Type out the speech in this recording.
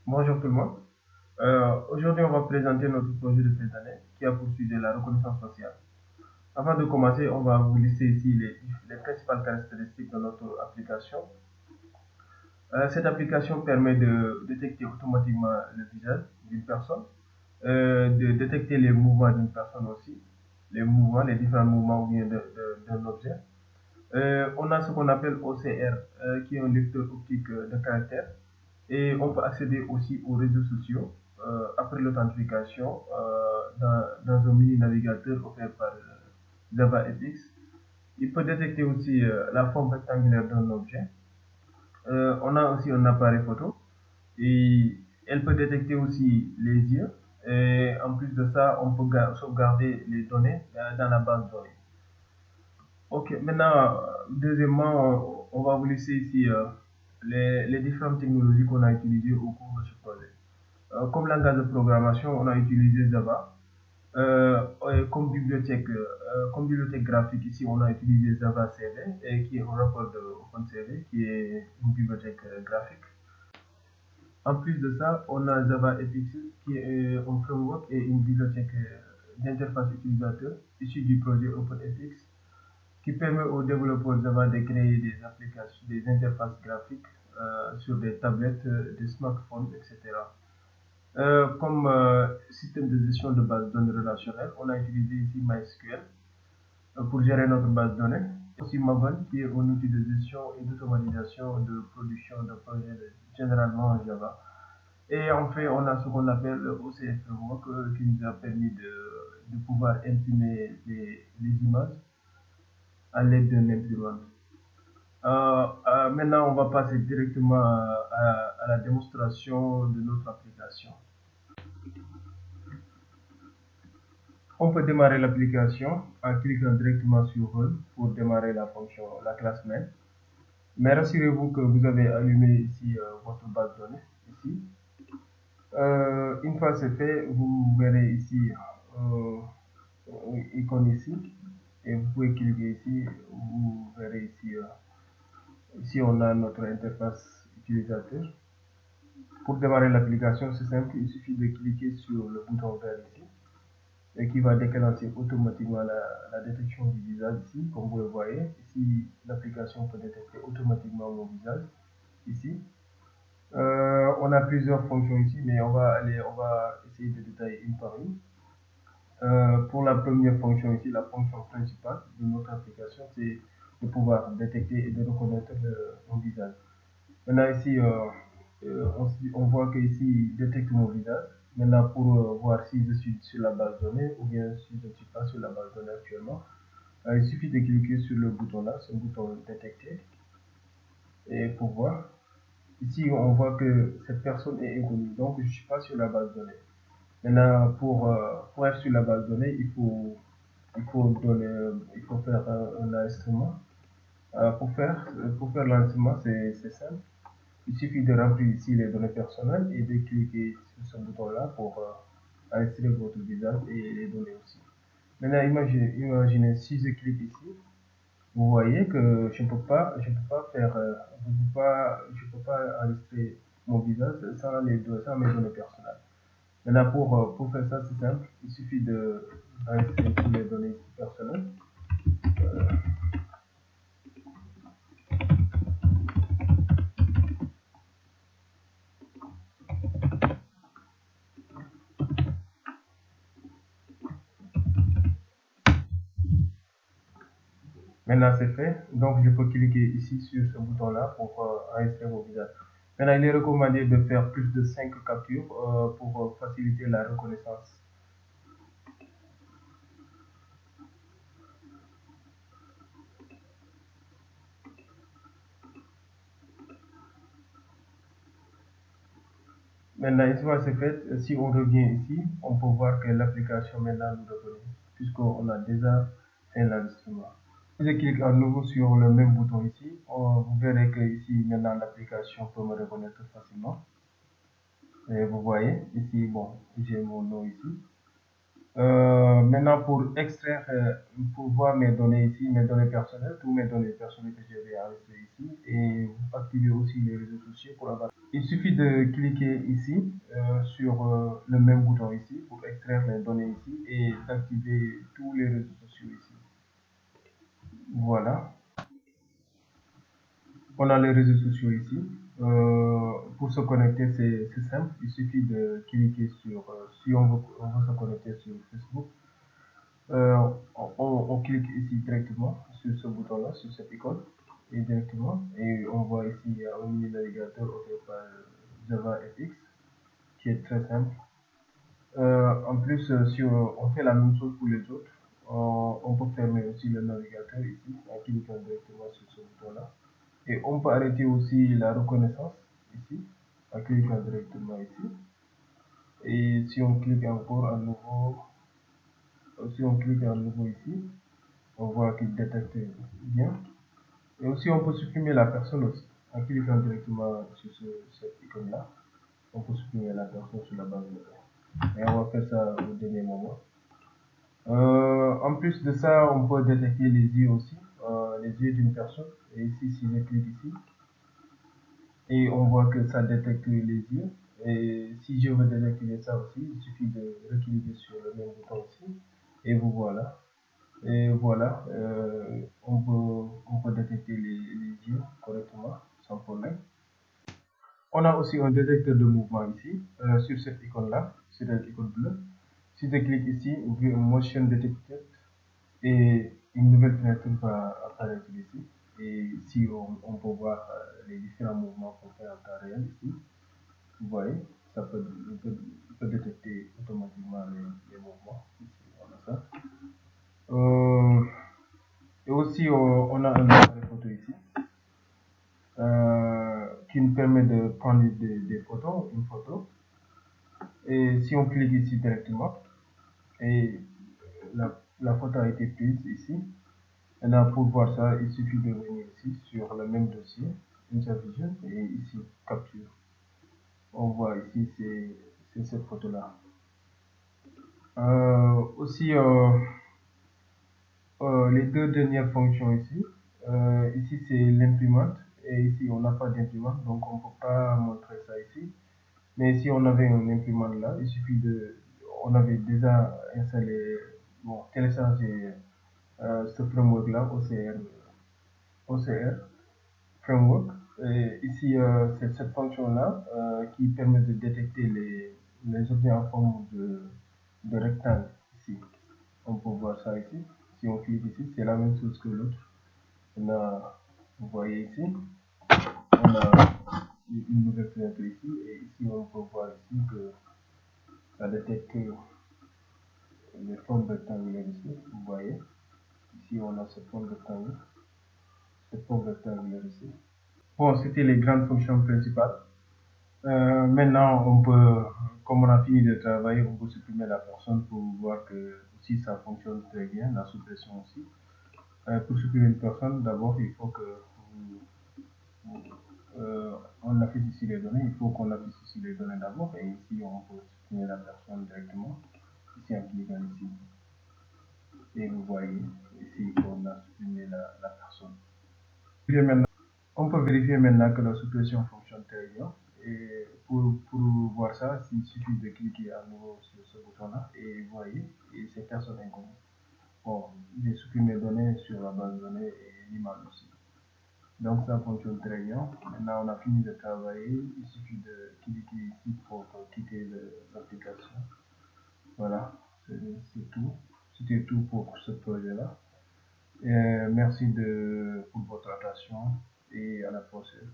Bonjour tout le monde. Aujourd'hui, on va présenter notre projet de cette année qui a pour sujet la reconnaissance faciale. Avant de commencer, on va vous lister ici les principales caractéristiques de notre application. Cette application permet de détecter automatiquement le visage d'une personne, de détecter les mouvements d'une personne aussi, les différents mouvements ou bien d'un objet. On a ce qu'on appelle OCR, qui est un lecteur optique de caractère. Et on peut accéder aussi aux réseaux sociaux après l'authentification dans un mini navigateur offert par Java FX. Il peut détecter aussi la forme rectangulaire d'un objet. On a aussi un appareil photo et elle peut détecter aussi les yeux. Et en plus de ça, on peut sauvegarder les données dans la base de données. Ok, maintenant, deuxièmement, on va vous laisser ici les différentes technologies qu'on a utilisées au cours de ce projet. Comme langage de programmation, on a utilisé Java. Comme bibliothèque graphique, ici, on a utilisé Java CV, qui est un rapport de OpenCV, qui est une bibliothèque graphique. En plus de ça, on a Java FX, qui est un framework et une bibliothèque d'interface utilisateur issue du projet OpenFX, qui permet aux développeurs Java de créer des applications, des interfaces graphiques sur des tablettes, des smartphones, etc. Comme système de gestion de base de données relationnelle, on a utilisé ici MySQL pour gérer notre base de données. Aussi Maven, qui est un outil de gestion et d'automatisation de production de projets généralement en Java. Et enfin, on a ce qu'on appelle le OCF Framework qui nous a permis de pouvoir imprimer les images à l'aide d'un imprimante. Maintenant, on va passer directement à la démonstration de notre application. On peut démarrer l'application en cliquant directement sur Run pour démarrer la fonction, la classe main. Mais rassurez-vous que vous avez allumé ici votre base de données. Ici. Une fois c'est fait, vous verrez ici icône ici et vous pouvez cliquer ici. Vous verrez ici on a notre interface utilisateur. Pour démarrer l'application, c'est simple, il suffit de cliquer sur le bouton vert ici et qui va déclencher automatiquement la détection du visage ici, comme vous le voyez. Ici, l'application peut détecter automatiquement mon visage ici. On a plusieurs fonctions ici, mais on va essayer de détailler une par une. Pour la première fonction ici, la fonction principale de notre application, c'est de pouvoir détecter et de reconnaître mon visage. Maintenant ici, on voit que ici, il détecte mon visage. Maintenant, pour voir si je suis sur la base de données ou bien si je ne suis pas sur la base de données actuellement, il suffit de cliquer sur le bouton là, ce bouton détecter, et pour voir. Ici, on voit que cette personne est inconnue, donc je ne suis pas sur la base de données. Maintenant, pour être sur la base de données, il faut faire un enregistrement. Pour faire l'enregistrement, c'est simple. Il suffit de remplir ici les données personnelles et de cliquer sur ce bouton-là pour enregistrer votre visage et les données aussi. Maintenant, imaginez si je clique ici, vous voyez que je peux pas faire, je peux pas enregistrer mon visage sans mes données personnelles. Maintenant, pour faire ça, c'est simple. Il suffit d'enregistrer toutes les données personnelles. Maintenant, c'est fait. Donc, je peux cliquer ici sur ce bouton-là pour enregistrer mon visage. Maintenant, il est recommandé de faire plus de 5 captures pour faciliter la reconnaissance. Maintenant, une fois c'est fait, si on revient ici, on peut voir que l'application maintenant nous reconnaît, puisqu'on a déjà fait l'enregistrement. Si je clique à nouveau sur le même bouton ici, vous verrez que ici maintenant l'application peut me reconnaître facilement. Et vous voyez ici, bon, j'ai mon nom ici. Maintenant, pour extraire, pour voir mes données ici, mes données personnelles, tous mes données personnelles que je vais enregistrer ici, et activer aussi les réseaux sociaux pour avoir. Il suffit de cliquer ici sur le même bouton ici pour extraire les données ici et d'activer tous les réseaux sociaux ici. Voilà, on a les réseaux sociaux ici. Pour se connecter, c'est simple. Il suffit de cliquer sur, si on veut se connecter sur Facebook, on clique ici directement sur ce bouton-là, sur cette icône, et directement, et on voit ici il y a un mini navigateur offert par JavaFX, qui est très simple. En plus, si on fait la même chose pour les autres, on peut fermer aussi le navigateur ici en cliquant directement sur ce bouton-là. Et on peut arrêter aussi la reconnaissance ici en cliquant directement ici. Et si on clique encore à nouveau, si on clique à nouveau ici, on voit qu'il détecte bien. Et aussi, on peut supprimer la personne aussi en cliquant directement sur cette icône-là. On peut supprimer la personne sur la base de données. Et on va faire ça au dernier moment. En plus de ça, on peut détecter les yeux aussi, les yeux d'une personne. Et ici, si je clique ici, et on voit que ça détecte les yeux. Et si je veux détecter ça aussi, il suffit de recliquer sur le même bouton ici. Et vous voilà. Et voilà, on peut détecter les yeux correctement, sans problème. On a aussi un détecteur de mouvement ici, sur cette icône-là, sur cette icône bleue. Si je clique ici, View Motion Detected, et une nouvelle fenêtre va apparaître ici. Et ici, on peut voir les différents mouvements qu'on fait en temps réel ici. Vous voyez, il peut détecter automatiquement les mouvements. Ici, on a ça. Euh, et aussi, on a un appareil photo ici qui nous permet de prendre des photos, une photo. Et si on clique ici directement, et la photo a été prise ici. Maintenant, pour voir ça, il suffit de venir ici sur le même dossier, Vision, et ici, capture. On voit ici, c'est cette photo-là. Aussi, les deux dernières fonctions ici. Ici, c'est l'imprimante, et ici, on n'a pas d'imprimante, donc on ne peut pas montrer ça ici. Mais si on avait un imprimante là, il suffit de. On avait déjà installé, bon, téléchargé ce framework-là, OCR Framework. Et ici, c'est cette fonction-là qui permet de détecter les objets en forme de rectangle. Ici, on peut voir ça ici. Si on clique ici, c'est la même chose que l'autre. Vous voyez ici, on a une nouvelle fenêtre ici, et ici, on peut voir ici que ça détecte les formes rectangulaires ici. Vous voyez, ici, on a cette forme rectangulaire ici. Bon, c'était les grandes fonctions principales. Maintenant, comme on a fini de travailler, on peut supprimer la personne pour voir que si ça fonctionne très bien, la suppression aussi. Pour supprimer une personne, d'abord, il faut que on affiche ici les données. Il faut qu'on affiche ici les données d'abord, et ici, on peut supprimer la personne directement, ici en cliquant ici. Et vous voyez ici qu'on a supprimé la personne. On peut vérifier maintenant que la suppression fonctionne très bien. Et pour voir ça, il suffit de cliquer à nouveau sur ce bouton-là et vous voyez, et c'est personne inconnue. Bon, j'ai supprimé mes données sur la base de données et l'image aussi. Donc ça fonctionne très bien. Maintenant, on a fini de travailler. Il suffit de cliquer ici pour quitter l'application. Voilà, c'est tout. C'était tout pour ce projet-là. Merci pour votre attention et à la prochaine.